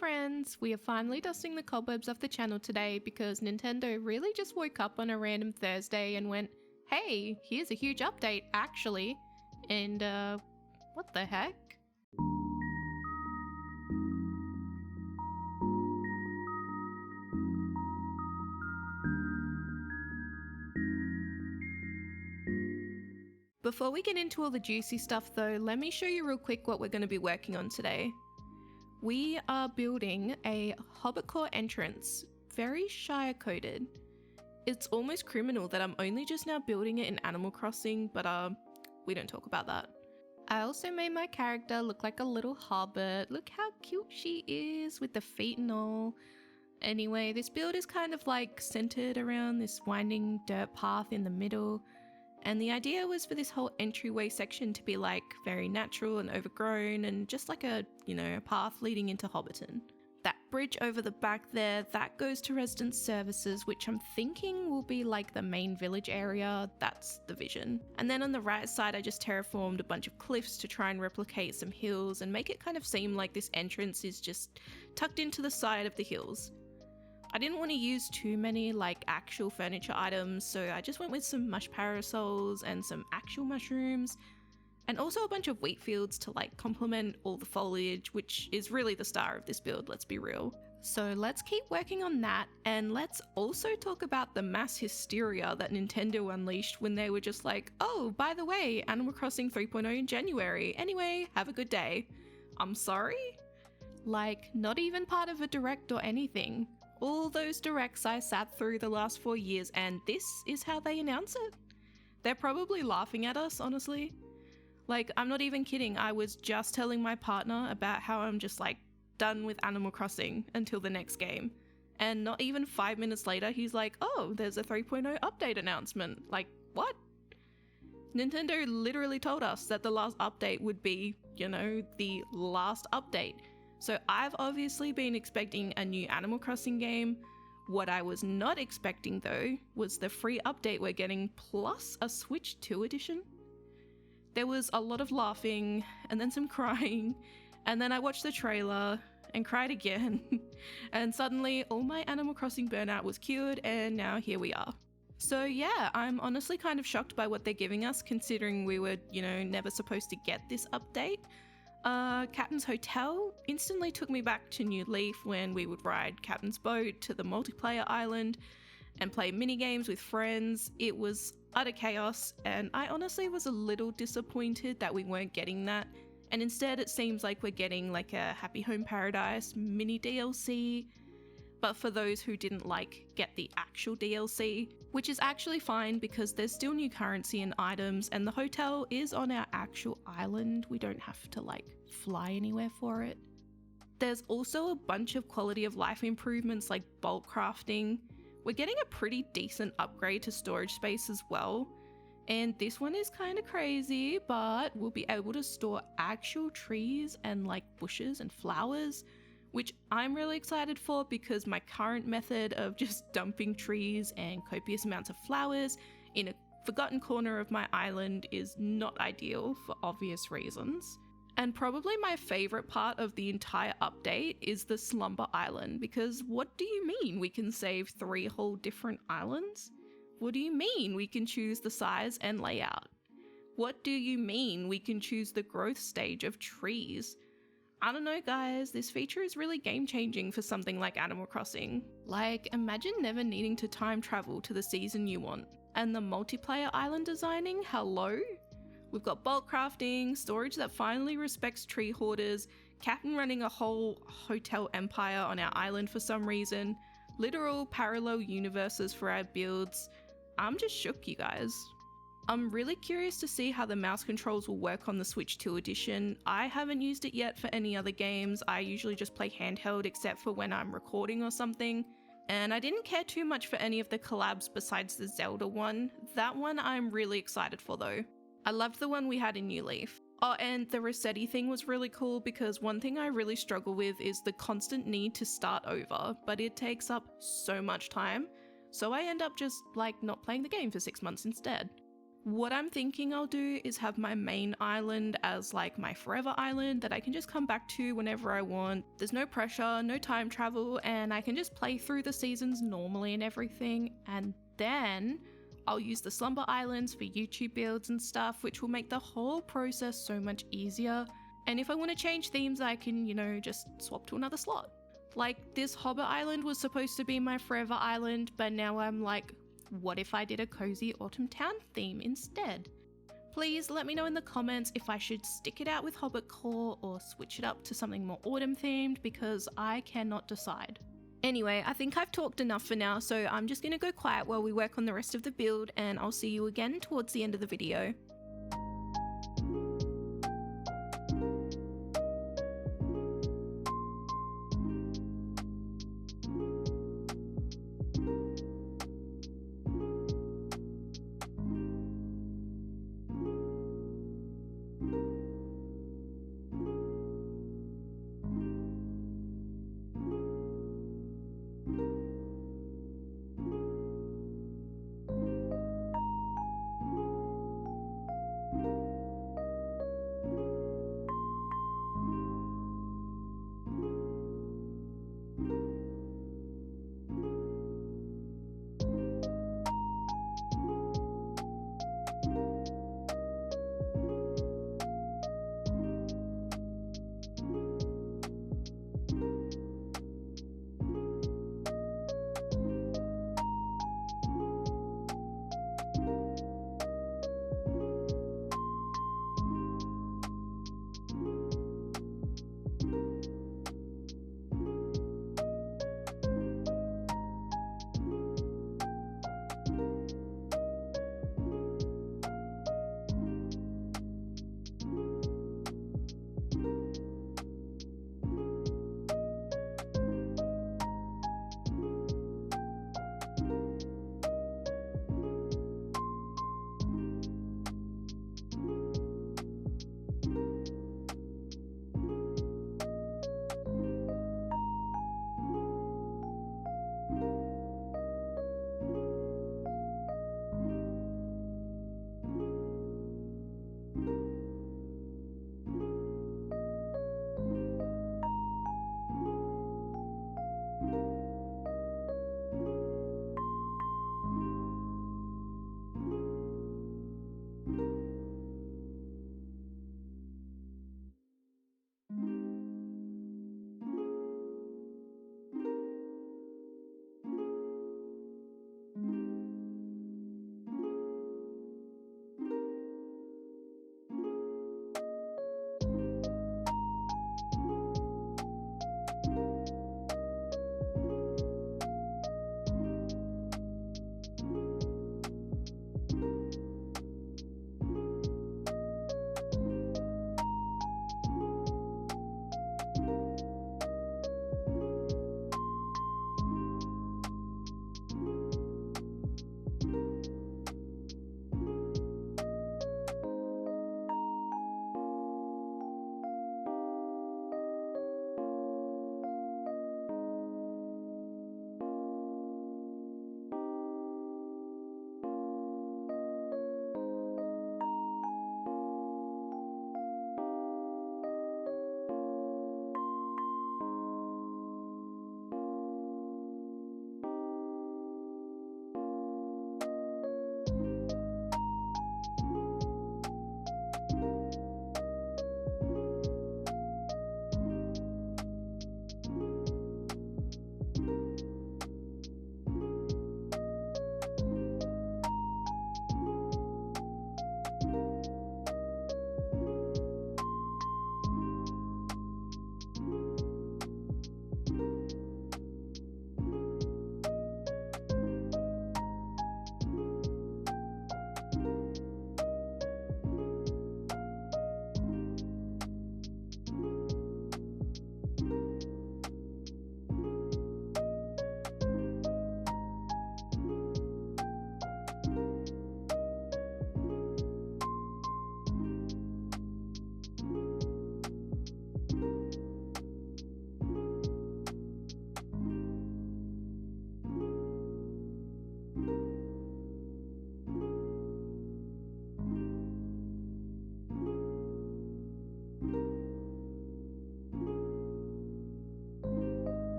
friends! We are finally dusting the cobwebs off the channel today because Nintendo really just woke up on a random Thursday and went, hey, here's a huge update actually. And what the heck? Before we get into all the juicy stuff though, let me show you real quick what we're going to be working on today. We are building a hobbit core entrance, very Shire coded. It's almost criminal that I'm only just now building it in Animal Crossing, but we don't talk about that. I also made my character look like a little hobbit. Look how cute she is with the feet and all. Anyway, this build is kind of like centered around this winding dirt path in the middle. And the idea was for this whole entryway section to be like very natural and overgrown and just like a, a path leading into Hobbiton. That bridge over the back there, that goes to resident services, which I'm thinking will be like the main village area. That's the vision. And then on the right side, I just terraformed a bunch of cliffs to try and replicate some hills and make it kind of seem like this entrance is just tucked into the side of the hills. I didn't want to use too many like actual furniture items, so I just went with some mush parasols and some actual mushrooms, and also a bunch of wheat fields to like complement all the foliage, which is really the star of this build, let's be real. So let's keep working on that, and let's also talk about the mass hysteria that Nintendo unleashed when they were just like, oh, by the way, Animal Crossing 3.0 in January. Anyway, have a good day. I'm sorry? Like, not even part of a direct or anything. All those directs I sat through the last 4 years, and this is how they announce it? They're probably laughing at us, honestly. Like, I'm not even kidding. I was just telling my partner about how I'm just like done with Animal Crossing until the next game. And not even 5 minutes later, he's like, oh, there's a 3.0 update announcement. Like, what? Nintendo literally told us that the last update would be, the last update. So I've obviously been expecting a new Animal Crossing game. What I was not expecting though was the free update we're getting plus a Switch 2 edition. There was a lot of laughing and then some crying, and then I watched the trailer and cried again, and suddenly all my Animal Crossing burnout was cured, and now here we are. So yeah, I'm honestly kind of shocked by what they're giving us, considering we were, never supposed to get this update. Captain's Hotel instantly took me back to New Leaf when we would ride Captain's Boat to the multiplayer island and play mini games with friends. It was utter chaos, and I honestly was a little disappointed that we weren't getting that, and instead it seems like we're getting like a Happy Home Paradise mini DLC, but for those who didn't get the actual DLC, which is actually fine because there's still new currency and items, and the hotel is on our actual island. We don't have to fly anywhere for it. There's also a bunch of quality of life improvements like bulk crafting. We're getting a pretty decent upgrade to storage space as well. And this one is kind of crazy, but we'll be able to store actual trees and bushes and flowers, which I'm really excited for because my current method of just dumping trees and copious amounts of flowers in a forgotten corner of my island is not ideal for obvious reasons. And probably my favorite part of the entire update is the Slumber Island, because what do you mean we can save 3 whole different islands? What do you mean we can choose the size and layout? What do you mean we can choose the growth stage of trees? I don't know guys, this feature is really game changing for something like Animal Crossing. Imagine never needing to time travel to the season you want. And the multiplayer island designing, hello? We've got bulk crafting, storage that finally respects tree hoarders, Captain running a whole hotel empire on our island for some reason, literal parallel universes for our builds. I'm just shook, you guys. I'm really curious to see how the mouse controls will work on the Switch 2 edition. I haven't used it yet for any other games. I usually just play handheld except for when I'm recording or something. And I didn't care too much for any of the collabs besides the Zelda one. That one I'm really excited for though. I loved the one we had in New Leaf. Oh, and the Rossetti thing was really cool because one thing I really struggle with is the constant need to start over, but it takes up so much time. So I end up just not playing the game for 6 months instead. What I'm thinking I'll do is have my main island as like my forever island that I can just come back to whenever I want. There's no pressure, no time travel, and I can just play through the seasons normally and everything. And then I'll use the slumber islands for YouTube builds and stuff, which will make the whole process so much easier. And if I want to change themes, I can, just swap to another slot. Like, this Hobbit island was supposed to be my forever island, but now I'm like, what if I did a cozy autumn town theme instead? Please let me know in the comments if I should stick it out with Hobbit core or switch it up to something more autumn themed, because I cannot decide. Anyway, I think I've talked enough for now, so I'm just going to go quiet while we work on the rest of the build, and I'll see you again towards the end of the video.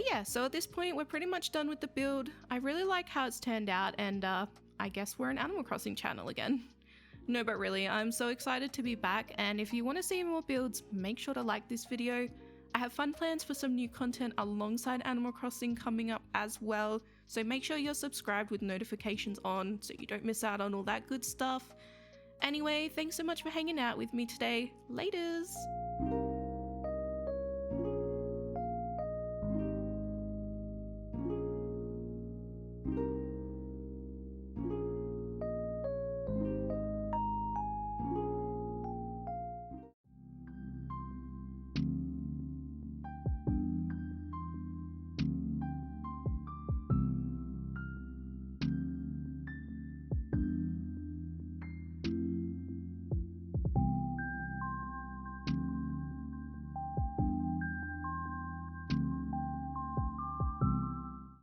yeah, so at this point we're pretty much done with the build. I really like how it's turned out, and I guess we're an Animal Crossing channel again. No, but really, I'm so excited to be back, and if you want to see more builds, make sure to like this video. I have fun plans for some new content alongside Animal Crossing coming up as well, so make sure you're subscribed with notifications on so you don't miss out on all that good stuff. Anyway, thanks so much for hanging out with me today. Laters!